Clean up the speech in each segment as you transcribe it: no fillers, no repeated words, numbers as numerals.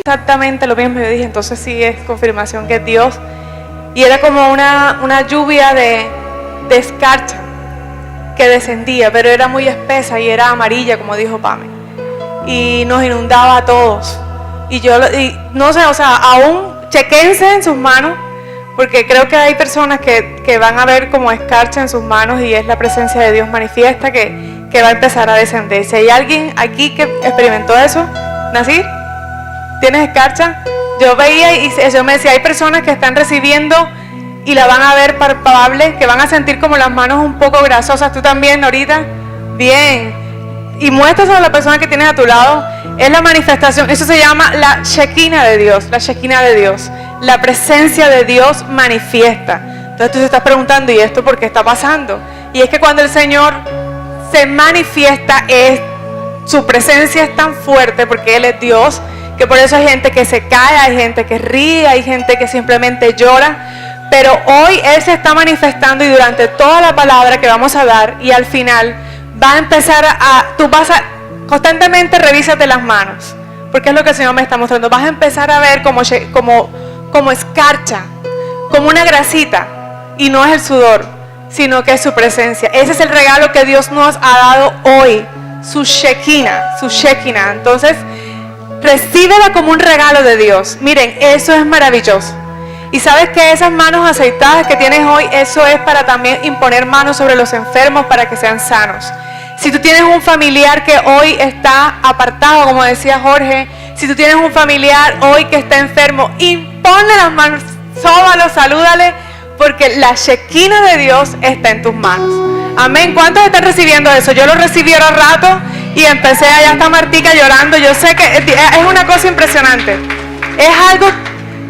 exactamente lo mismo. Yo dije, entonces sí es confirmación que es Dios. Y era como una lluvia de escarcha que descendía, pero era muy espesa y era amarilla, como dijo Pame. Y nos inundaba a todos. Y no sé, o sea, aún chequense en sus manos, porque creo que hay personas que van a ver como escarcha en sus manos y es la presencia de Dios manifiesta que va a empezar a descender. Si hay alguien aquí que experimentó eso, ¿Nasir? ¿Tienes escarcha? Yo veía y yo me decía, hay personas que están recibiendo y la van a ver palpable, que van a sentir como las manos un poco grasosas. ¿Tú también, Norita? Bien. Y muéstraselo a la persona que tienes a tu lado. Es la manifestación, eso se llama la Shekinah de Dios, la Shekinah de Dios. La presencia de Dios manifiesta. Entonces tú te estás preguntando, ¿y esto por qué está pasando? Y es que cuando el Señor se manifiesta, su presencia es tan fuerte porque Él es Dios, que por eso hay gente que se cae, hay gente que ríe, hay gente que simplemente llora. Pero hoy Él se está manifestando y durante toda la palabra que vamos a dar y al final va a empezar constantemente revísate las manos, porque es lo que el Señor me está mostrando. Vas a empezar a ver como escarcha, como una grasita, y no es el sudor, sino que es su presencia. Ese es el regalo que Dios nos ha dado hoy, su Shekinah, su Shekinah. Entonces, recíbela como un regalo de Dios. Miren, eso es maravilloso. Y sabes que esas manos aceitadas que tienes hoy, eso es para también imponer manos sobre los enfermos para que sean sanos. Si tú tienes un familiar que hoy está apartado, como decía Jorge, si tú tienes un familiar hoy que está enfermo, imponle las manos, sóbalo, salúdale, porque la Shekinah de Dios está en tus manos. Amén. ¿Cuántos están recibiendo eso? Yo lo recibí ahora rato y empecé, allá está Martica llorando. Yo sé que es una cosa impresionante. Es algo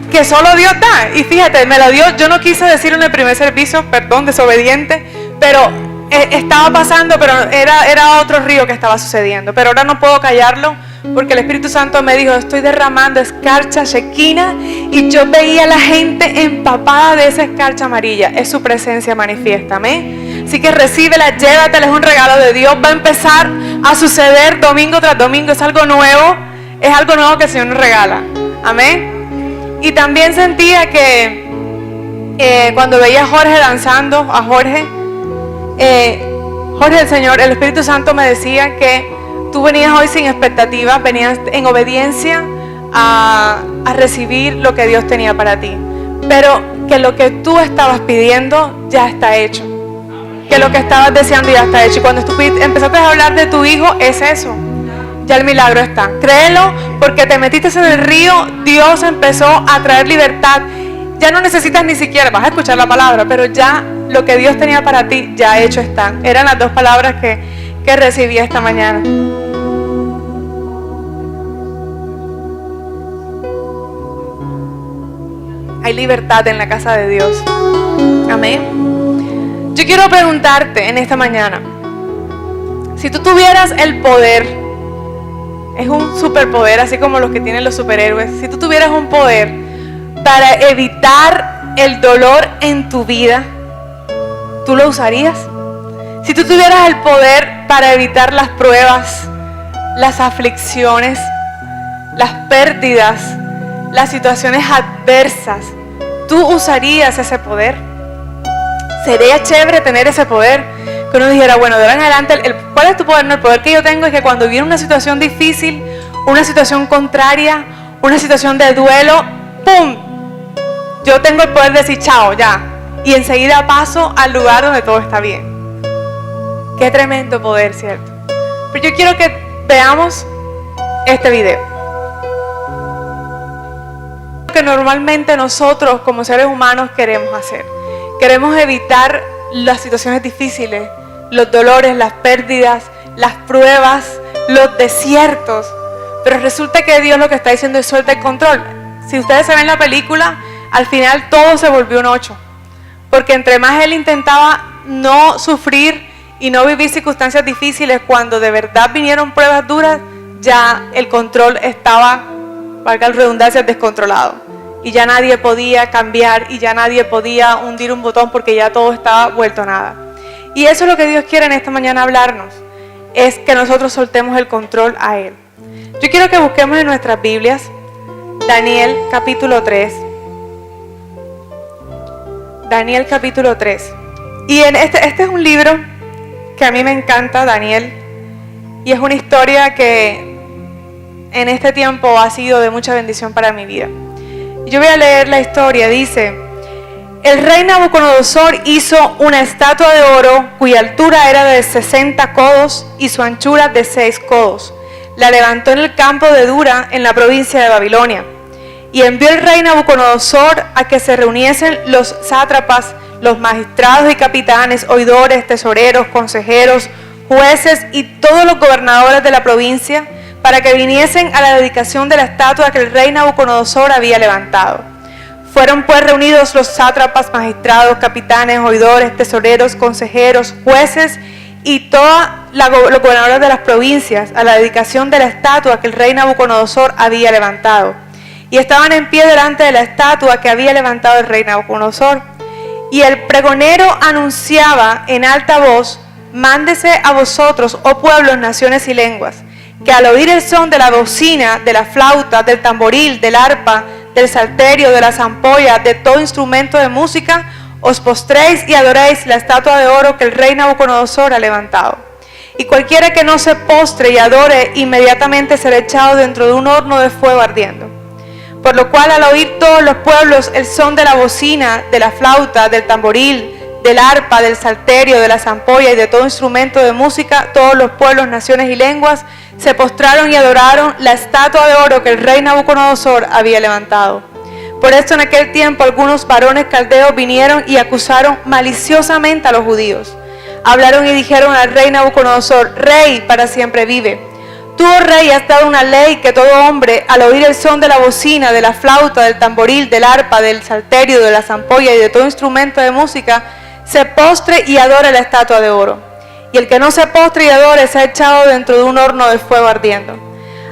que solo Dios da. Y fíjate, me lo dio, yo no quise decirlo en el primer servicio, perdón, desobediente, pero estaba pasando, pero era otro río que estaba sucediendo. Pero ahora no puedo callarlo, porque el Espíritu Santo me dijo, estoy derramando escarcha Shekinah, y yo veía a la gente empapada de esa escarcha amarilla. Es su presencia manifiesta, amén. Así que recíbela, llévatela, es un regalo de Dios. Va a empezar a suceder domingo tras domingo, es algo nuevo que el Señor nos regala, amén. Y también sentía que cuando veía a Jorge danzando, el Espíritu Santo me decía que tú venías hoy sin expectativas, venías en obediencia a recibir lo que Dios tenía para ti, pero que lo que tú estabas pidiendo ya está hecho, que lo que estabas deseando ya está hecho. Y cuando tú empezaste a hablar de tu hijo, es eso, ya el milagro está. Créelo, porque te metiste en el río, Dios empezó a traer libertad. Ya no necesitas ni siquiera, vas a escuchar la palabra, pero ya lo que Dios tenía para ti, ya hecho está. Eran las dos palabras que recibí esta mañana. Hay libertad en la casa de Dios. Amén. Yo quiero preguntarte en esta mañana, si tú tuvieras el poder, es un superpoder así como los que tienen los superhéroes, si tú tuvieras un poder para evitar el dolor en tu vida, ¿tú lo usarías? Si tú tuvieras el poder para evitar las pruebas, las aflicciones, las pérdidas, las situaciones adversas, ¿tú usarías ese poder? Sería chévere tener ese poder, que uno dijera, bueno, de ahora en adelante, ¿cuál es tu poder? No, el poder que yo tengo es que cuando viene una situación difícil, una situación contraria, una situación de duelo, ¡pum!, yo tengo el poder de decir chao, ya, y enseguida paso al lugar donde todo está bien. Qué tremendo poder, ¿cierto? Pero yo quiero que veamos este video. Lo que normalmente nosotros como seres humanos queremos hacer. Queremos evitar las situaciones difíciles, los dolores, las pérdidas, las pruebas, los desiertos. Pero resulta que Dios lo que está diciendo es suelta el control. Si ustedes se ven la película, al final todo se volvió un 8. Porque entre más Él intentaba no sufrir y no vivir circunstancias difíciles, cuando de verdad vinieron pruebas duras, ya el control estaba, valga la redundancia, descontrolado. Y ya nadie podía cambiar y ya nadie podía hundir un botón porque ya todo estaba vuelto a nada. Y eso es lo que Dios quiere en esta mañana hablarnos, es que nosotros soltemos el control a Él. Yo quiero que busquemos en nuestras Biblias Daniel capítulo 3. Daniel capítulo 3. Y este es un libro que a mí me encanta, Daniel. Y es una historia que en este tiempo ha sido de mucha bendición para mi vida. Yo voy a leer la historia. Dice: el rey Nabucodonosor hizo una estatua de oro cuya altura era de 60 codos y su anchura de 6 codos. La levantó en el campo de Dura, en la provincia de Babilonia. Y envió el rey Nabucodonosor a que se reuniesen los sátrapas, los magistrados y capitanes, oidores, tesoreros, consejeros, jueces y todos los gobernadores de la provincia, para que viniesen a la dedicación de la estatua que el rey Nabucodonosor había levantado. Fueron pues reunidos los sátrapas, magistrados, capitanes, oidores, tesoreros, consejeros, jueces y todos los gobernadores de las provincias a la dedicación de la estatua que el rey Nabucodonosor había levantado. Y estaban en pie delante de la estatua que había levantado el rey Nabucodonosor. Y el pregonero anunciaba en alta voz: mándese a vosotros, oh pueblos, naciones y lenguas, que al oír el son de la bocina, de la flauta, del tamboril, del arpa, del salterio, de la zampolla, de todo instrumento de música, os postréis y adoréis la estatua de oro que el rey Nabucodonosor ha levantado. Y cualquiera que no se postre y adore, inmediatamente será echado dentro de un horno de fuego ardiendo. Por lo cual, al oír todos los pueblos el son de la bocina, de la flauta, del tamboril, del arpa, del salterio, de la zampolla y de todo instrumento de música, todos los pueblos, naciones y lenguas se postraron y adoraron la estatua de oro que el rey Nabucodonosor había levantado. Por esto en aquel tiempo algunos varones caldeos vinieron y acusaron maliciosamente a los judíos. Hablaron y dijeron al rey Nabucodonosor: rey, para siempre vive. Tú, oh rey, has dado una ley que todo hombre, al oír el son de la bocina, de la flauta, del tamboril, del arpa, del salterio, de la zampolla y de todo instrumento de música, se postre y adore la estatua de oro. Y el que no se postre y adore se ha echado dentro de un horno de fuego ardiendo.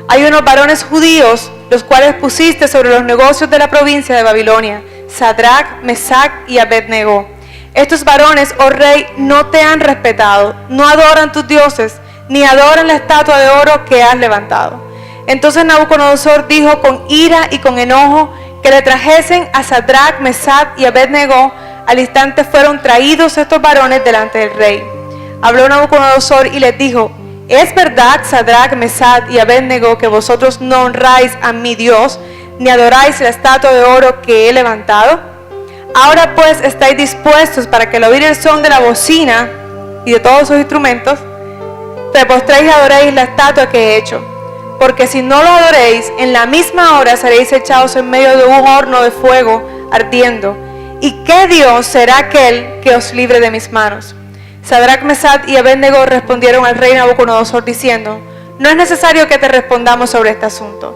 Hay unos varones judíos, los cuales pusiste sobre los negocios de la provincia de Babilonia, Sadrac, Mesac y Abed-Negó. Estos varones, oh rey, no te han respetado, no adoran tus dioses, ni adoran la estatua de oro que has levantado. Entonces Nabucodonosor dijo con ira y con enojo que le trajesen a Sadrac, Mesac y Abed-Negó. Al instante fueron traídos estos varones delante del rey. Habló Nabucodonosor y les dijo: ¿es verdad, Sadrac, Mesac y Abed-Negó, que vosotros no honráis a mi Dios, ni adoráis la estatua de oro que he levantado? Ahora pues estáis dispuestos para que al oír el son de la bocina y de todos sus instrumentos, te postréis y adoréis la estatua que he hecho. Porque si no lo adoréis, en la misma hora seréis echados en medio de un horno de fuego ardiendo. ¿Y qué Dios será aquel que os libre de mis manos? Sadrac, Mesac y Abed-Negó respondieron al rey Nabucodonosor diciendo: no es necesario que te respondamos sobre este asunto.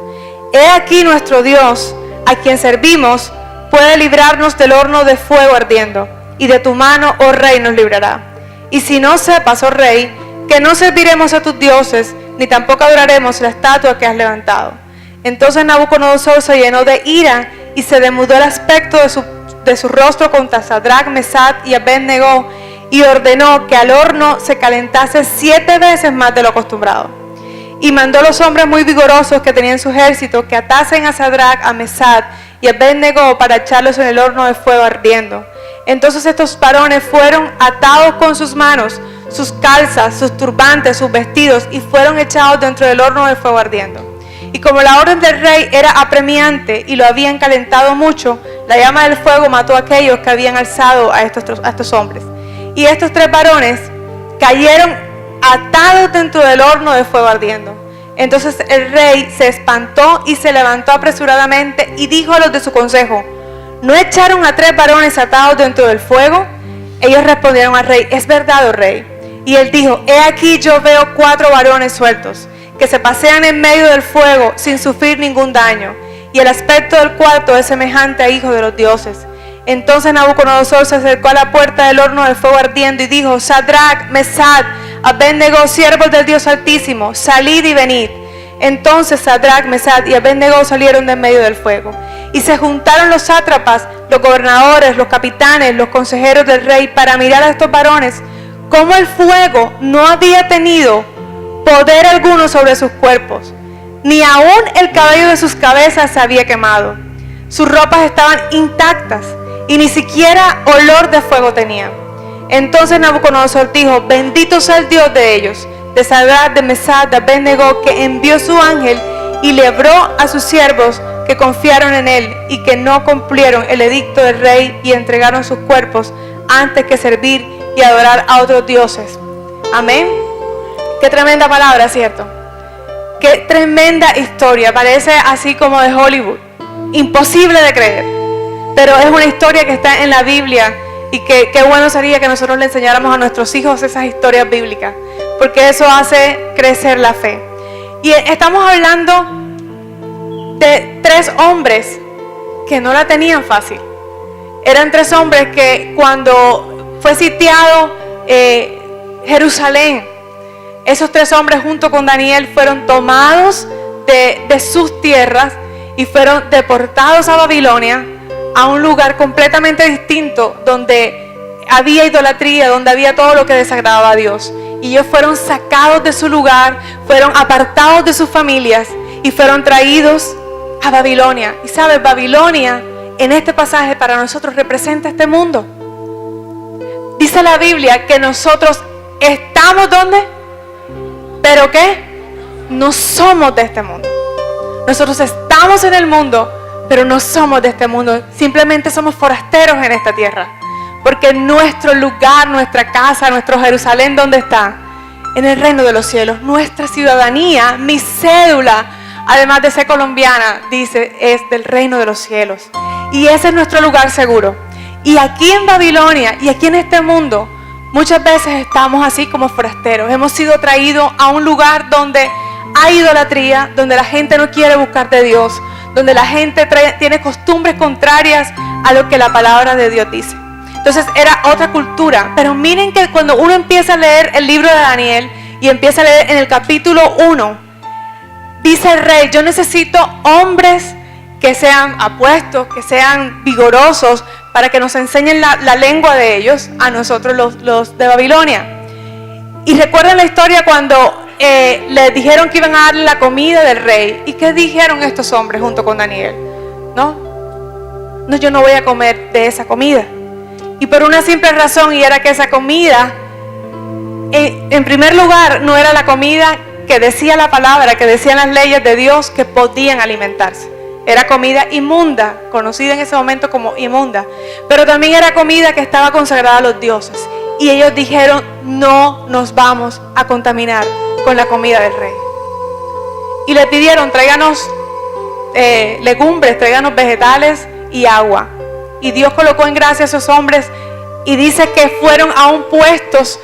He aquí nuestro Dios, a quien servimos, puede librarnos del horno de fuego ardiendo, y de tu mano, oh rey, nos librará. Y si no sepas, oh rey, que no serviremos a tus dioses, ni tampoco adoraremos la estatua que has levantado. Entonces Nabucodonosor se llenó de ira y se demudó el aspecto de su rostro contra Sadrac, Mesac y Abed-Negó, y ordenó que al horno se calentase 7 veces más de lo acostumbrado. Y mandó a los hombres muy vigorosos que tenían su ejército que atasen a Sadrac, a Mesac y a Abed-Negó para echarlos en el horno de fuego ardiendo. Entonces estos varones fueron atados con sus manos, sus calzas, sus turbantes, sus vestidos, y fueron echados dentro del horno de fuego ardiendo. Y como la orden del rey era apremiante y lo habían calentado mucho, la llama del fuego mató a aquellos que habían alzado a estos hombres. Y estos 3 varones cayeron atados dentro del horno de fuego ardiendo. Entonces el rey se espantó y se levantó apresuradamente y dijo a los de su consejo: ¿no echaron a 3 varones atados dentro del fuego? Ellos respondieron al rey: es verdad, oh rey. Y él dijo: he aquí yo veo 4 varones sueltos, que se pasean en medio del fuego sin sufrir ningún daño, y el aspecto del cuarto es semejante a hijos de los dioses. Entonces Nabucodonosor se acercó a la puerta del horno de fuego ardiendo y dijo: Sadrac, Mesac, Abed-Negó, siervos del Dios Altísimo, salid y venid. Entonces Sadrac, Mesac y Abed-Negó salieron de en medio del fuego. Y se juntaron los sátrapas, los gobernadores, los capitanes, los consejeros del rey para mirar a estos varones, cómo el fuego no había tenido poder alguno sobre sus cuerpos. Ni aún el cabello de sus cabezas se había quemado. Sus ropas estaban intactas y ni siquiera olor de fuego tenían. Entonces Nabucodonosor dijo: bendito sea el Dios de ellos, de Sadrach, de Mesach, de Abed-nego, que envió su ángel y libró a sus siervos que confiaron en él y que no cumplieron el edicto del rey y entregaron sus cuerpos antes que servir y adorar a otros dioses. Amén. Qué tremenda palabra, ¿cierto? Qué tremenda historia. Parece así como de Hollywood. Imposible de creer. Pero es una historia que está en la Biblia. Y qué bueno sería que nosotros le enseñáramos a nuestros hijos esas historias bíblicas. Porque eso hace crecer la fe. Y estamos hablando de 3 hombres que no la tenían fácil. Eran 3 hombres que cuando fue sitiado Jerusalén, esos 3 hombres junto con Daniel fueron tomados de sus tierras y fueron deportados a Babilonia, a un lugar completamente distinto donde había idolatría, donde había todo lo que desagradaba a Dios. Y ellos fueron sacados de su lugar, fueron apartados de sus familias y fueron traídos a Babilonia. Y sabes, Babilonia en este pasaje para nosotros representa este mundo. Dice la Biblia que nosotros estamos ¿dónde? ¿Pero qué? No somos de este mundo. Nosotros estamos en el mundo, pero no somos de este mundo. Simplemente somos forasteros en esta tierra. Porque nuestro lugar, nuestra casa, nuestro Jerusalén, ¿dónde está? En el reino de los cielos. Nuestra ciudadanía, mi cédula, además de ser colombiana, dice, es del reino de los cielos. Y ese es nuestro lugar seguro. Y aquí en Babilonia y aquí en este mundo, muchas veces estamos así como forasteros. Hemos sido traídos a un lugar donde hay idolatría, donde la gente no quiere buscar de Dios, donde la gente tiene costumbres contrarias a lo que la palabra de Dios dice. Entonces era otra cultura. Pero miren que cuando uno empieza a leer el libro de Daniel y empieza a leer en el capítulo 1, dice el rey: yo necesito hombres que sean apuestos, que sean vigorosos, para que nos enseñen la lengua de ellos, a nosotros los de Babilonia. Y recuerden la historia cuando les dijeron que iban a darle la comida del rey. ¿Y qué dijeron estos hombres junto con Daniel? No, yo no voy a comer de esa comida. Y por una simple razón, y era que esa comida, en primer lugar, no era la comida que decía la palabra, que decían las leyes de Dios que podían alimentarse. Era comida inmunda, conocida en ese momento como inmunda. Pero también era comida que estaba consagrada a los dioses. Y ellos dijeron: no nos vamos a contaminar con la comida del rey. Y le pidieron: tráiganos legumbres, tráiganos vegetales y agua. Y Dios colocó en gracia a esos hombres, y dice que fueron aún puestos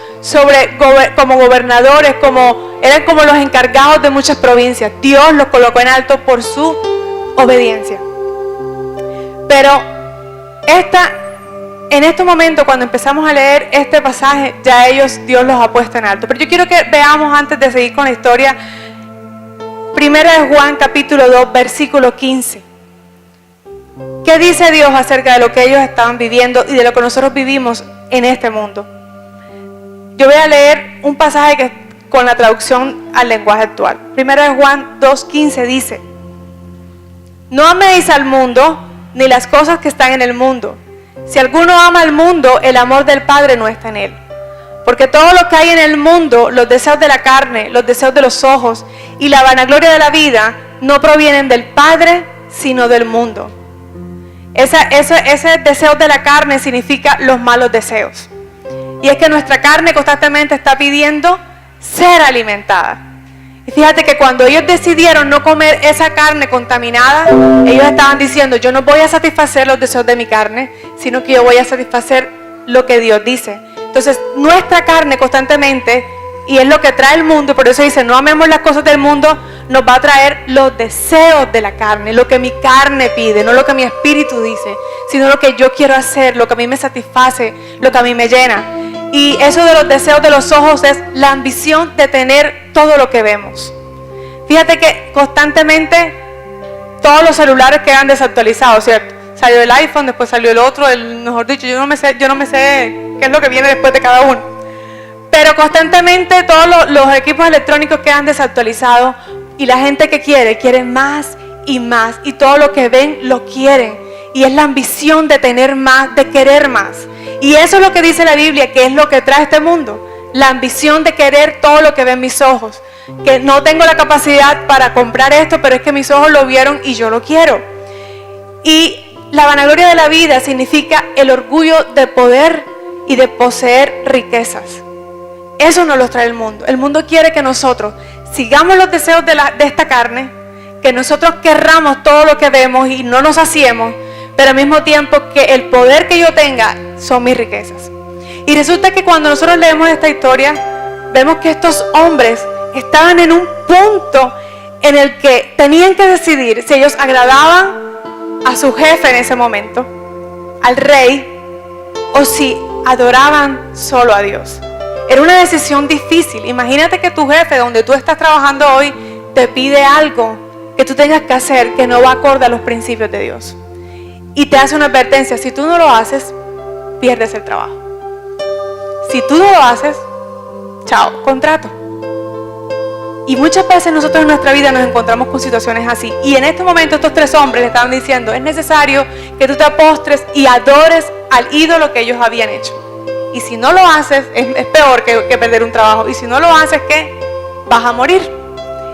como gobernadores, eran como los encargados de muchas provincias. Dios los colocó en alto por su obediencia. Pero en estos momentos, cuando empezamos a leer este pasaje, ya Dios los ha puesto en alto. Pero yo quiero que veamos, antes de seguir con la historia, 1 de Juan capítulo 2 versículo 15. ¿Qué dice Dios acerca de lo que ellos estaban viviendo y de lo que nosotros vivimos en este mundo? Yo voy a leer un pasaje que con la traducción al lenguaje actual. 1 de Juan 2:15 dice: no améis al mundo ni las cosas que están en el mundo. Si alguno ama al mundo, el amor del Padre no está en él. Porque todo lo que hay en el mundo, los deseos de la carne, los deseos de los ojos y la vanagloria de la vida, no provienen del Padre, sino del mundo. Ese deseo de la carne significa los malos deseos. Y es que nuestra carne constantemente está pidiendo ser alimentada. Y fíjate que cuando ellos decidieron no comer esa carne contaminada, ellos estaban diciendo: yo no voy a satisfacer los deseos de mi carne, sino que yo voy a satisfacer lo que Dios dice. Entonces nuestra carne constantemente, y es lo que trae el mundo, por eso dice: no amemos las cosas del mundo, nos va a traer los deseos de la carne, lo que mi carne pide, no lo que mi espíritu dice, sino lo que yo quiero hacer, lo que a mí me satisface, lo que a mí me llena. Y eso de los deseos de los ojos es la ambición de tener todo lo que vemos. Fíjate que constantemente todos los celulares quedan desactualizados, ¿cierto? Salió el iPhone, después salió el otro, mejor dicho, yo no me sé qué es lo que viene después de cada uno. Pero constantemente todos los equipos electrónicos quedan desactualizados Y la gente que quiere más y más. Y todo lo que ven, lo quieren. Y es la ambición de tener más, de querer más. Y eso es lo que dice la Biblia, que es lo que trae este mundo. La ambición de querer todo lo que ven mis ojos. Que no tengo la capacidad para comprar esto, pero es que mis ojos lo vieron y yo lo quiero. Y la vanagloria de la vida significa el orgullo de poder y de poseer riquezas. Eso nos lo trae el mundo. El mundo quiere que nosotros sigamos los deseos de esta carne, que nosotros querramos todo lo que vemos y no nos saciemos, pero al mismo tiempo que el poder que yo tenga son mis riquezas. Y resulta que cuando nosotros leemos esta historia, vemos que estos hombres estaban en un punto en el que tenían que decidir si ellos agradaban a su jefe en ese momento, al rey, o si adoraban solo a Dios. Era una decisión difícil. Imagínate que tu jefe, donde tú estás trabajando hoy, te pide algo que tú tengas que hacer que no va acorde a los principios de Dios. Y te hace una advertencia: si tú no lo haces, pierdes el trabajo. Si tú no lo haces, chao, contrato. Y muchas veces nosotros en nuestra vida nos encontramos con situaciones así. Y en este momento estos tres hombres le estaban diciendo: es necesario que tú te postres y adores al ídolo que ellos habían hecho. Y si no lo haces, es peor que perder un trabajo. Y si no lo haces, ¿qué? Vas a morir.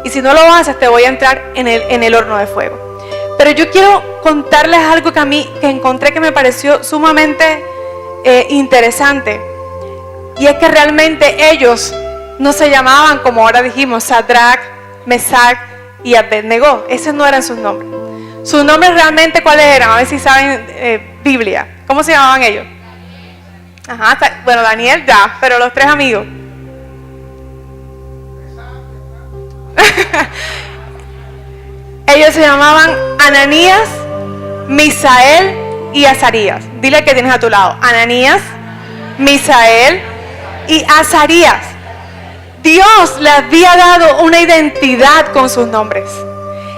Y si no lo haces, te voy a entrar en el horno de fuego. Pero yo quiero contarles algo que a mí que encontré que me pareció sumamente interesante. Y es que realmente ellos no se llamaban, como ahora dijimos, Sadrach, Mesach y Abednego. Esos no eran sus nombres. Sus nombres realmente, ¿cuáles eran? A ver si saben Biblia. ¿Cómo se llamaban ellos? Ajá, bueno, Daniel ya, pero los tres amigos. Ellos se llamaban Ananías, Misael y Azarías. Dile que tienes a tu lado: Ananías, Misael y Azarías. Dios le había dado una identidad con sus nombres.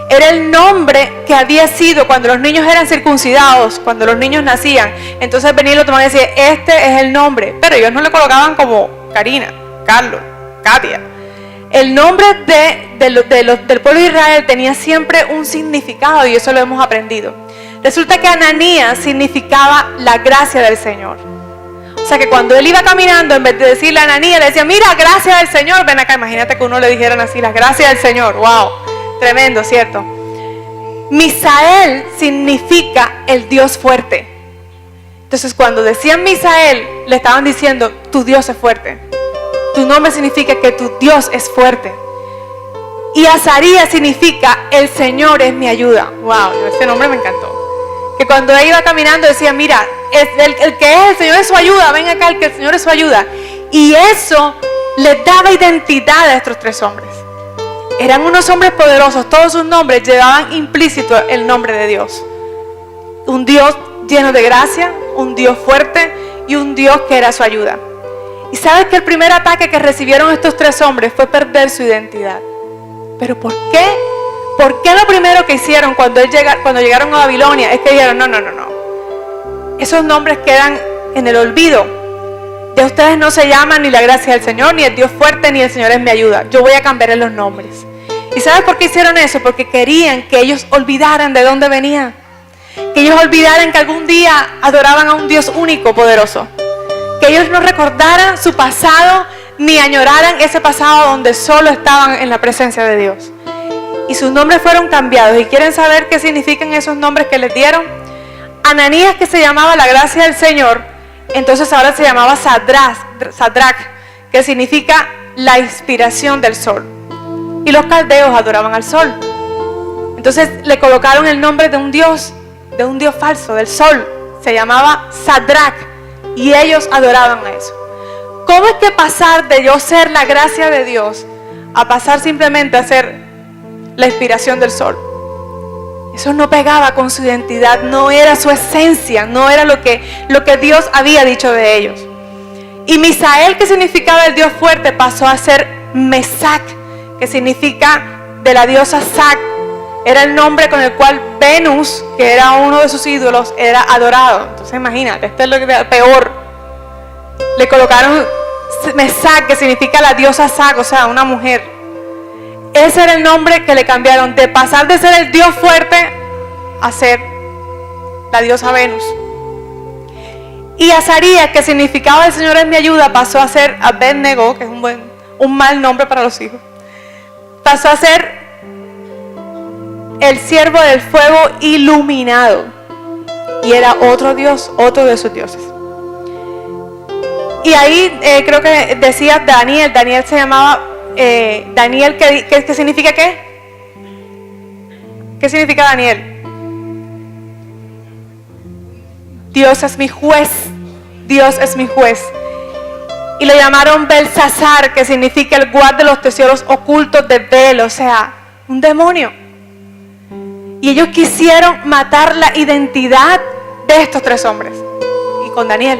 Era el nombre que había sido cuando los niños eran circuncidados, cuando los niños nacían. Entonces venía y lo tomaban y decía: este es el nombre. Pero ellos no le colocaban como Karina, Carlos, Katia. El nombre del pueblo de Israel tenía siempre un significado, y eso lo hemos aprendido. Resulta que Ananías significaba la gracia del Señor. O sea que cuando él iba caminando, en vez de decirle a Ananías, le decía: mira, gracias del Señor, ven acá. Imagínate que uno le dijeran así: las gracias del Señor. Wow, tremendo, ¿cierto? Misael significa el Dios fuerte. Entonces cuando decían Misael, le estaban diciendo: tu Dios es fuerte. Tu nombre significa que tu Dios es fuerte. Y Azarías significa el Señor es mi ayuda. Wow, ese nombre me encantó. Que cuando él iba caminando decía: mira, el que es el Señor es su ayuda, ven acá, el que el Señor es su ayuda. Y eso les daba identidad a estos tres hombres. Eran unos hombres poderosos, todos sus nombres llevaban implícito el nombre de Dios. Un Dios lleno de gracia, un Dios fuerte y un Dios que era su ayuda. Y sabes que el primer ataque que recibieron estos tres hombres fue perder su identidad. ¿Pero por qué? ¿Por qué lo primero que hicieron cuando llegaron a Babilonia es que dijeron: no. Esos nombres quedan en el olvido. De ustedes no se llaman ni la gracia del Señor, ni el Dios fuerte, ni el Señor es mi ayuda. Yo voy a cambiar los nombres. ¿Y sabes por qué hicieron eso? Porque querían que ellos olvidaran de dónde venían. Que ellos olvidaran que algún día adoraban a un Dios único, poderoso. Que ellos no recordaran su pasado, ni añoraran ese pasado donde solo estaban en la presencia de Dios. Y sus nombres fueron cambiados. ¿Y quieren saber qué significan esos nombres que les dieron? Ananías, que se llamaba la gracia del Señor, entonces ahora se llamaba Sadrach, que significa la inspiración del sol. Y los caldeos adoraban al sol. Entonces le colocaron el nombre de un dios falso, del sol. Se llamaba Sadrach. Y ellos adoraban a eso. ¿Cómo es que pasar de yo ser la gracia de Dios a pasar simplemente a ser la inspiración del sol? Eso no pegaba con su identidad, no era su esencia, no era lo que Dios había dicho de ellos. Y Misael, que significaba el Dios fuerte, pasó a ser Mesach, que significa de la diosa Sac. Era el nombre con el cual Venus, que era uno de sus ídolos, era adorado. Entonces imagínate, esto es lo que era peor. Le colocaron Mesach, que significa la diosa Sac, o sea, una mujer. Ese era el nombre que le cambiaron, de pasar de ser el Dios fuerte a ser la diosa Venus. Y Azarías, que significaba el Señor es mi ayuda, pasó a ser Abednego, que es un mal nombre para los hijos. Pasó a ser el siervo del fuego iluminado. Y era otro Dios, otro de sus dioses. Y ahí creo que decía Daniel. Daniel se llamaba Daniel, ¿qué significa qué? ¿Qué significa Daniel? Dios es mi juez. Dios es mi juez. Y lo llamaron Belsasar, que significa el guarda de los tesoros ocultos de Bel, o sea, un demonio. Y ellos quisieron matar la identidad de estos tres hombres. Y con Daniel.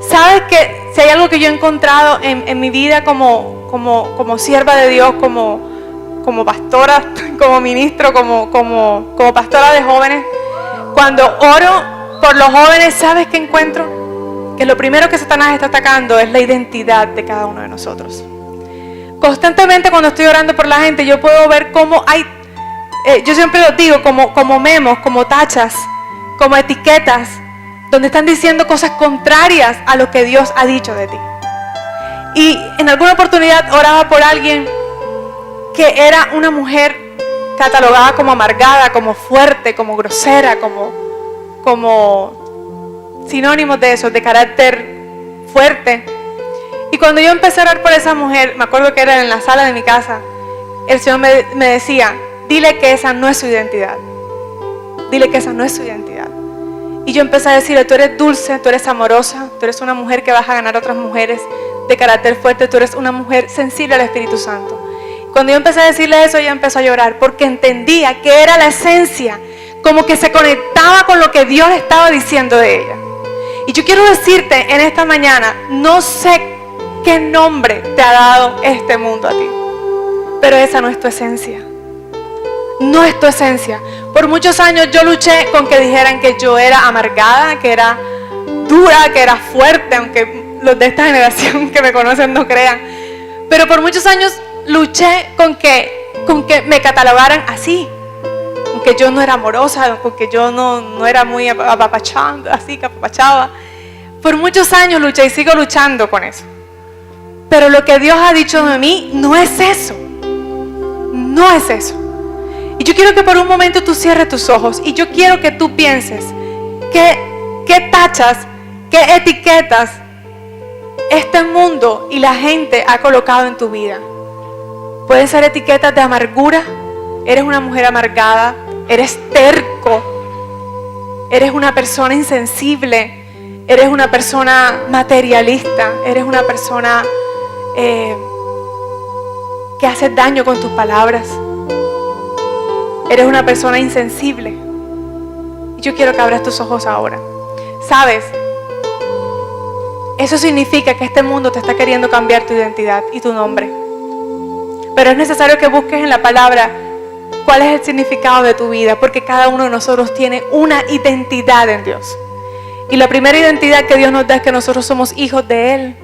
¿Sabes que si hay algo que yo he encontrado en mi vida como sierva de Dios, como pastora, como ministro, como pastora de jóvenes? Cuando oro por los jóvenes, ¿sabes qué encuentro? Que lo primero que Satanás está atacando es la identidad de cada uno de nosotros. Constantemente cuando estoy orando por la gente, yo puedo ver cómo hay, yo siempre lo digo, como memos, como tachas, como etiquetas, donde están diciendo cosas contrarias a lo que Dios ha dicho de ti. Y en alguna oportunidad oraba por alguien que era una mujer catalogada como amargada, como fuerte, como grosera, como sinónimos de eso, de carácter fuerte. Y cuando yo empecé a orar por esa mujer, me acuerdo que era en la sala de mi casa, el Señor me decía, dile que esa no es su identidad. Dile que esa no es su identidad. Y yo empecé a decirle, tú eres dulce, tú eres amorosa, tú eres una mujer que vas a ganar a otras mujeres de carácter fuerte, tú eres una mujer sensible al Espíritu Santo. Cuando yo empecé a decirle eso, ella empezó a llorar porque entendía que era la esencia, como que se conectaba con lo que Dios estaba diciendo de ella. Y yo quiero decirte en esta mañana, no sé qué nombre te ha dado este mundo a ti, pero esa no es tu esencia. No es tu esencia. Por muchos años yo luché con que dijeran que yo era amargada, que era dura, que era fuerte, aunque los de esta generación que me conocen no crean. Pero por muchos años luché con que me catalogaran así. Aunque yo no era amorosa, porque yo no era muy apapachada, así que apapachaba. Por muchos años luché y sigo luchando con eso. Pero lo que Dios ha dicho de mí no es eso. No es eso. Y yo quiero que por un momento tú cierres tus ojos y yo quiero que tú pienses qué tachas, qué etiquetas este mundo y la gente ha colocado en tu vida. Pueden ser etiquetas de amargura. Eres una mujer amargada, eres terco, eres una persona insensible, eres una persona materialista, eres una persona que hace daño con tus palabras, eres una persona insensible. Y yo quiero que abras tus ojos ahora. ¿Sabes? Eso significa que este mundo te está queriendo cambiar tu identidad y tu nombre. Pero es necesario que busques en la palabra cuál es el significado de tu vida, porque cada uno de nosotros tiene una identidad en Dios. Y la primera identidad que Dios nos da es que nosotros somos hijos de Él.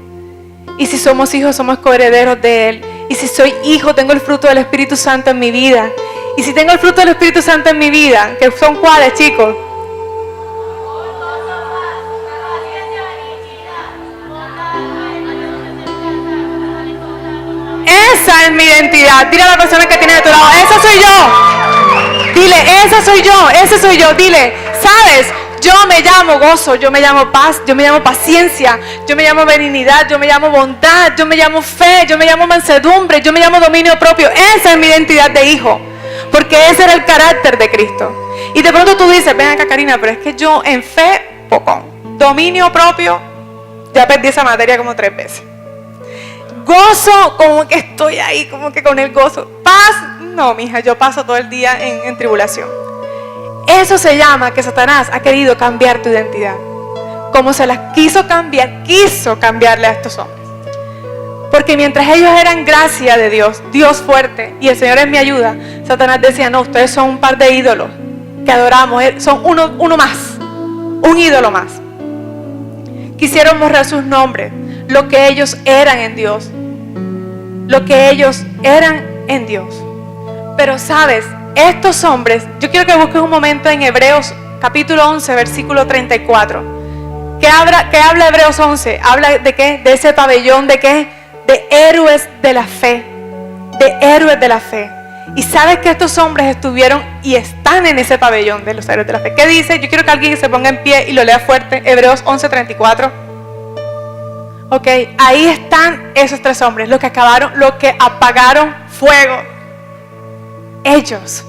Y si somos hijos, somos coherederos de Él. Y si soy hijo, tengo el fruto del Espíritu Santo en mi vida. Y si tengo el fruto del Espíritu Santo en mi vida, ¿que son cuáles, chicos? Esa es mi identidad. Dile a la persona que tiene de tu lado, esa soy yo. Dile, esa soy yo, ese soy yo. Dile, ¿sabes? Yo me llamo gozo, yo me llamo paz, yo me llamo paciencia, yo me llamo benignidad, yo me llamo bondad, yo me llamo fe, yo me llamo mansedumbre, yo me llamo dominio propio. Esa es mi identidad de hijo, porque ese era el carácter de Cristo. Y de pronto tú dices, ven acá Karina, pero es que yo en fe, poco. Dominio propio, ya perdí esa materia como 3 veces. Gozo, como que estoy ahí, como que con el gozo. Paz, no, mija, yo paso todo el día en tribulación. Eso se llama que Satanás ha querido cambiar tu identidad. Como se las quiso cambiarle a estos hombres. Porque mientras ellos eran gracia de Dios, Dios fuerte, y el Señor es mi ayuda, Satanás decía, no, ustedes son un par de ídolos que adoramos, son uno más, un ídolo más. Quisieron borrar sus nombres, lo que ellos eran en Dios, lo que ellos eran en Dios. Pero sabes, estos hombres, yo quiero que busques un momento en Hebreos capítulo 11, versículo 34. ¿Qué habla Hebreos 11? Habla de qué, de ese pabellón, de qué, de héroes de la fe, de héroes de la fe. Y sabes que estos hombres estuvieron y están en ese pabellón de los héroes de la fe. ¿Qué dice? Yo quiero que alguien se ponga en pie y lo lea fuerte. Hebreos 11, 34. Ok, ahí están esos tres hombres, los que apagaron fuego. Ellos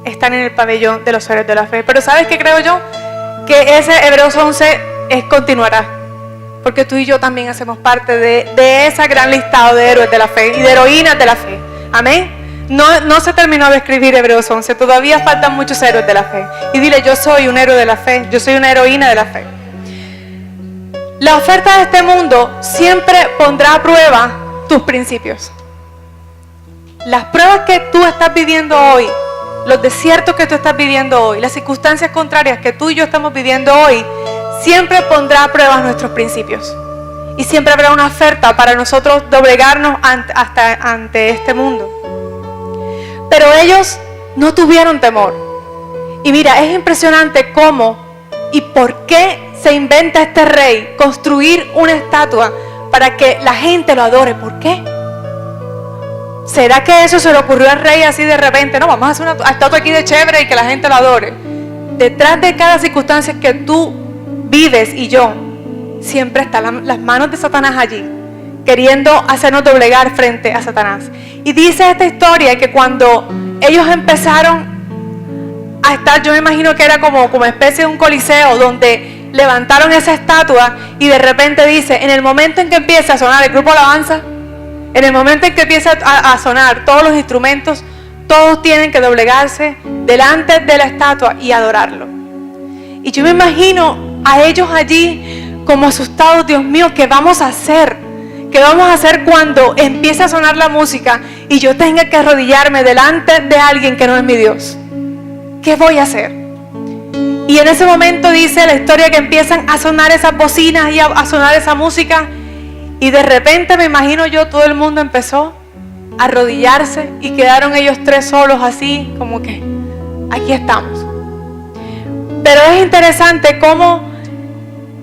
están en el pabellón de los héroes de la fe. Pero ¿sabes qué creo yo? Que ese Hebreos 11 continuará. Porque tú y yo también hacemos parte de ese gran listado de héroes de la fe y de heroínas de la fe. Amén. No se terminó de escribir Hebreos 11. Todavía faltan muchos héroes de la fe. Y dile, yo soy un héroe de la fe. Yo soy una heroína de la fe. La oferta de este mundo siempre pondrá a prueba tus principios. Las pruebas que tú estás viviendo hoy, los desiertos que tú estás viviendo hoy, las circunstancias contrarias que tú y yo estamos viviendo hoy, siempre pondrá a prueba nuestros principios. Y siempre habrá una oferta para nosotros doblegarnos ante este mundo. Pero ellos no tuvieron temor. Y mira, es impresionante cómo y por qué se inventa este rey construir una estatua para que la gente lo adore. ¿Por qué? ¿Será que eso se le ocurrió al rey así de repente? No, vamos a hacer una estatua aquí de chévere y que la gente lo adore. Detrás de cada circunstancia que tú vives y yo, siempre están las manos de Satanás allí, queriendo hacernos doblegar frente a Satanás. Y dice esta historia que cuando ellos empezaron a estar, yo me imagino que era como especie de un coliseo donde levantaron esa estatua y de repente dice, en el momento en que empieza a sonar el grupo alabanza, en el momento en que empieza a sonar todos los instrumentos, todos tienen que doblegarse delante de la estatua y adorarlo. Y yo me imagino a ellos allí como asustados, Dios mío, ¿qué vamos a hacer? ¿Qué vamos a hacer cuando empiece a sonar la música y yo tenga que arrodillarme delante de alguien que no es mi Dios? ¿Qué voy a hacer? Y en ese momento dice la historia que empiezan a sonar esas bocinas y a sonar esa música. Y de repente me imagino yo, todo el mundo empezó a arrodillarse y quedaron ellos tres solos así, como que aquí estamos. Pero es interesante cómo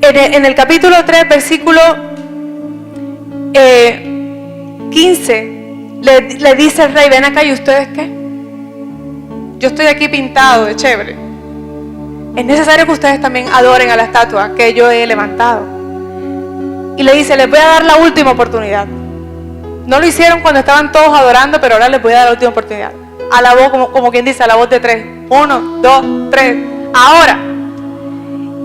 en el capítulo 3, versículo 15, le dice el rey, ven acá, ¿y ustedes qué? Yo estoy aquí pintado de chévere. Es necesario que ustedes también adoren a la estatua que yo he levantado. Y le dice, les voy a dar la última oportunidad. No lo hicieron cuando estaban todos adorando, pero ahora les voy a dar la última oportunidad. A la voz, como quien dice, a la voz de 3. 1, 2, 3. Ahora.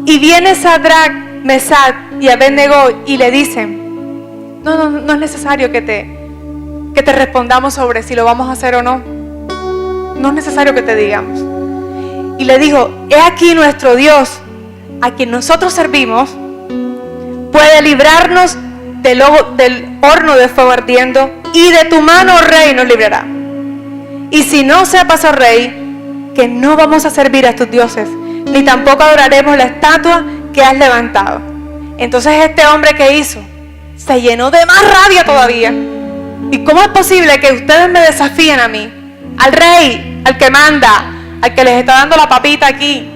Y viene Sadrach, Mesach y Abednego y le dicen, no es necesario que te respondamos sobre si lo vamos a hacer o no. No es necesario que te digamos. Y le dijo, he aquí nuestro Dios, a quien nosotros servimos, puede librarnos del horno de fuego ardiendo, y de tu mano, rey, nos librará. Y si no sepas, oh rey, que no vamos a servir a tus dioses, ni tampoco adoraremos la estatua que has levantado. Entonces este hombre, ¿qué hizo? Se llenó de más rabia todavía. ¿Y cómo es posible que ustedes me desafíen a mí, al rey, al que manda, al que les está dando la papita aquí?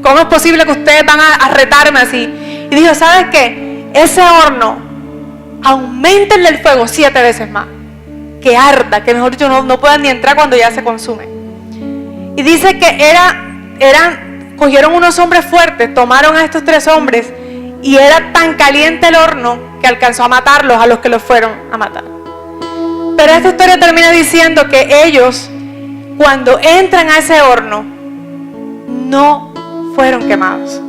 ¿Cómo es posible que ustedes van a retarme así? Y dijo, ¿sabes qué? Ese horno, auméntenle el fuego 7 veces más. Que arda, que mejor dicho no puedan ni entrar cuando ya se consume. Y dice que cogieron unos hombres fuertes, tomaron a estos tres hombres, y era tan caliente el horno que alcanzó a matarlos a los que los fueron a matar. Pero esta historia termina diciendo que ellos, cuando entran a ese horno, no fueron quemados.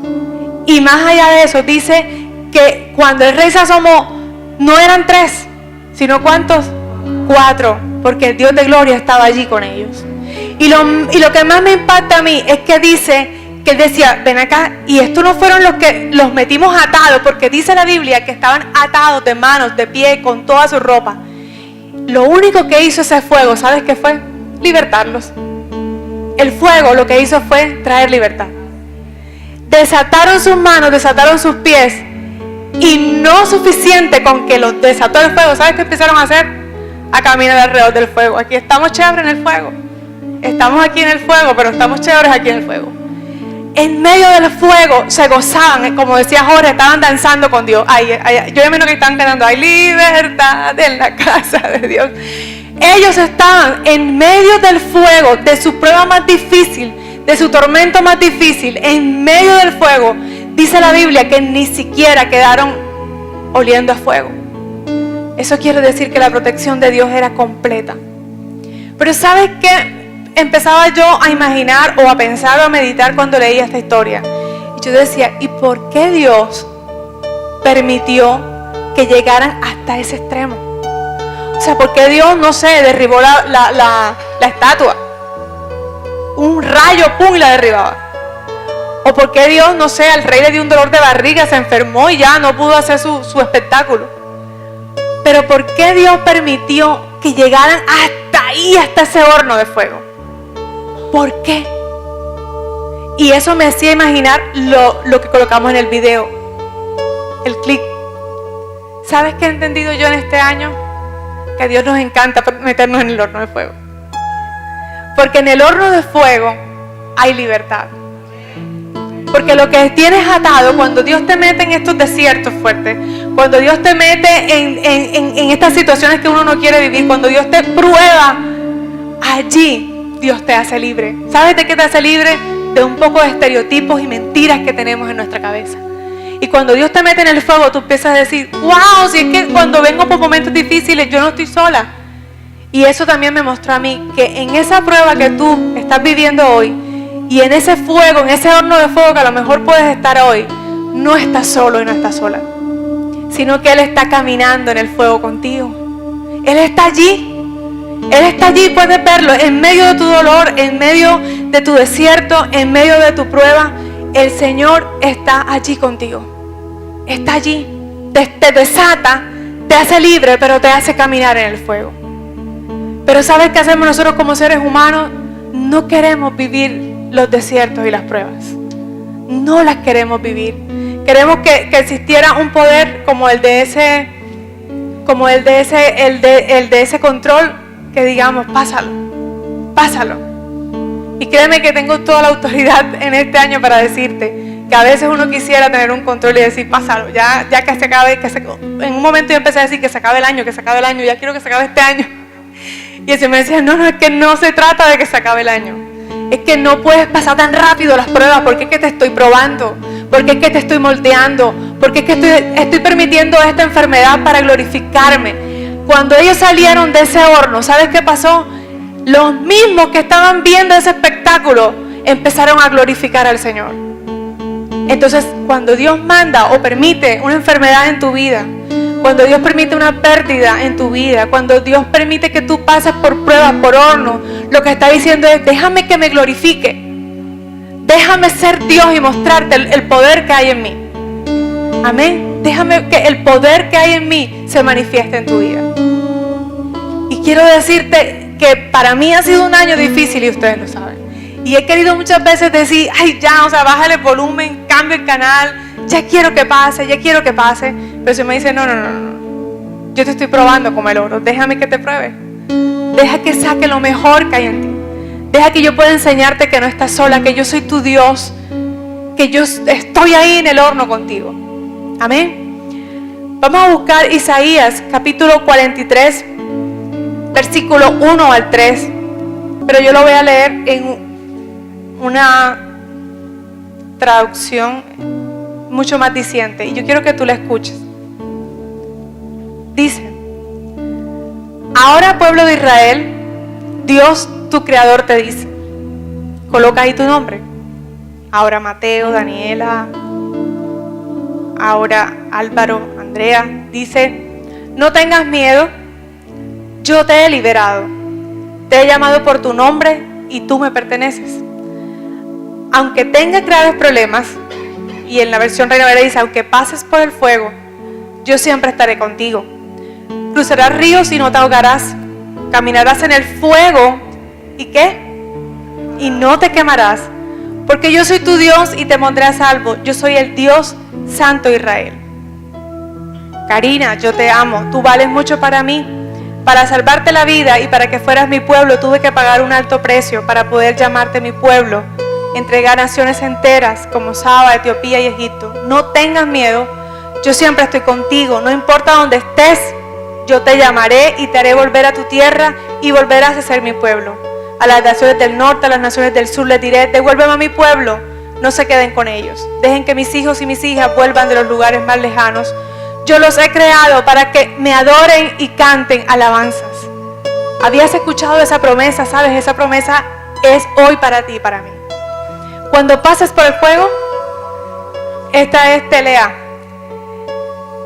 Y más allá de eso, dice que cuando el rey se asomó, no eran 3, sino ¿cuántos? 4, porque el Dios de gloria estaba allí con ellos. Y lo que más me impacta a mí es que dice que él decía, ven acá, y estos no fueron los que los metimos atados, porque dice la Biblia que estaban atados de manos, de pie, con toda su ropa. Lo único que hizo ese fuego, ¿sabes qué fue? Libertarlos. El fuego lo que hizo fue traer libertad. Desataron sus manos, desataron sus pies, y no suficiente con que los desató el fuego, ¿sabes qué empezaron a hacer? a caminar alrededor del fuego. Aquí estamos chéveres en el fuego. Estamos aquí en el fuego, pero estamos chéveres aquí en el fuego. En medio del fuego se gozaban, como decía Jorge, estaban danzando con Dios. Yo imagino que estaban cantando, hay libertad en la casa de Dios. Ellos estaban en medio del fuego, de su prueba más difícil, de su tormento más difícil, en medio del fuego. Dice la Biblia que ni siquiera quedaron oliendo a fuego. Eso quiere decir que la protección de Dios era completa. Pero ¿sabes qué? Empezaba yo a imaginar o a pensar o a meditar cuando leía esta historia. Y yo decía, ¿y por qué Dios permitió que llegaran hasta ese extremo? O sea, ¿por qué Dios, no sé, derribó la estatua? Un rayo, ¡pum!, y la derribaba. ¿O por qué Dios, no sé, al rey le dio un dolor de barriga, se enfermó y ya no pudo hacer su espectáculo? Pero ¿por qué Dios permitió que llegaran hasta ahí, hasta ese horno de fuego? ¿Por qué? Y eso me hacía imaginar lo que colocamos en el video, el clic. ¿Sabes qué he entendido yo en este año? Que a Dios nos encanta meternos en el horno de fuego. Porque en el horno de fuego hay libertad. Porque lo que tienes atado, cuando Dios te mete en estos desiertos fuertes, cuando Dios te mete en estas situaciones que uno no quiere vivir, cuando Dios te prueba, allí Dios te hace libre. ¿Sabes de qué te hace libre? De un poco de estereotipos y mentiras que tenemos en nuestra cabeza. Y cuando Dios te mete en el fuego, tú empiezas a decir, wow, si es que cuando vengo por momentos difíciles, yo no estoy sola. Y eso también me mostró a mí que en esa prueba que tú estás viviendo hoy, y en ese fuego, en ese horno de fuego que a lo mejor puedes estar hoy, no estás solo y no estás sola, sino que Él está caminando en el fuego contigo. Él está allí. Él está allí, puedes verlo, en medio de tu dolor, en medio de tu desierto, en medio de tu prueba. El Señor está allí contigo. Está allí. Te desata, te hace libre, pero te hace caminar en el fuego. Pero ¿sabes qué hacemos nosotros como seres humanos? No queremos vivir los desiertos y las pruebas. No las queremos vivir. Queremos que existiera un poder como el de ese control, que digamos, pásalo. Y créeme que tengo toda la autoridad en este año para decirte que a veces uno quisiera tener un control y decir, pásalo, ya que se acabe, en un momento yo empecé a decir que se acabe el año, ya quiero que se acabe este año. Y el Señor me decía, no, es que no se trata de que se acabe el año. Es que no puedes pasar tan rápido las pruebas, porque es que te estoy probando, porque es que te estoy moldeando, porque es que estoy permitiendo esta enfermedad para glorificarme. Cuando ellos salieron de ese horno, ¿sabes qué pasó? Los mismos que estaban viendo ese espectáculo empezaron a glorificar al Señor. Entonces, cuando Dios manda o permite una enfermedad en tu vida, cuando Dios permite una pérdida en tu vida, cuando Dios permite que tú pases por pruebas, por horno, lo que está diciendo es, déjame que me glorifique. Déjame ser Dios y mostrarte el poder que hay en mí. Amén. Déjame que el poder que hay en mí se manifieste en tu vida. Y quiero decirte que para mí ha sido un año difícil y ustedes lo saben. Y he querido muchas veces decir, ay ya, o sea, bájale el volumen, cambia el canal, ya quiero que pase. Pero se me dice, no. Yo te estoy probando como el oro, déjame que te pruebe. Deja que saque lo mejor que hay en ti. Deja que yo pueda enseñarte que no estás sola, que yo soy tu Dios, que yo estoy ahí en el horno contigo. Amén. Vamos a buscar Isaías capítulo 43, versículo 1 al 3. Pero yo lo voy a leer en una traducción mucho más diciente. Y yo quiero que tú la escuches. Dice, ahora pueblo de Israel, Dios tu creador te dice, coloca ahí tu nombre. Ahora Mateo, Daniela, ahora Álvaro, Andrea, dice, no tengas miedo, yo te he liberado, te he llamado por tu nombre y tú me perteneces. Aunque tengas graves problemas, y en la versión Reina Valera dice, aunque pases por el fuego, yo siempre estaré contigo. Cruzarás ríos y no te ahogarás, caminarás en el fuego, ¿y qué? Y no te quemarás, porque yo soy tu Dios y te pondré a salvo. Yo soy el Dios Santo de Israel. Karina, yo te amo, tú vales mucho para mí. Para salvarte la vida y para que fueras mi pueblo, tuve que pagar un alto precio para poder llamarte mi pueblo. Entregar naciones enteras como Saba, Etiopía y Egipto. No tengas miedo, yo siempre estoy contigo. No importa dónde estés, yo te llamaré y te haré volver a tu tierra y volverás a ser mi pueblo. A las naciones del norte, a las naciones del sur les diré, devuélveme a mi pueblo. No se queden con ellos. Dejen que mis hijos y mis hijas vuelvan de los lugares más lejanos. Yo los he creado para que me adoren y canten alabanzas. Habías escuchado esa promesa, ¿sabes? Esa promesa es hoy para ti y para mí. Cuando pases por el fuego, esta es Telea.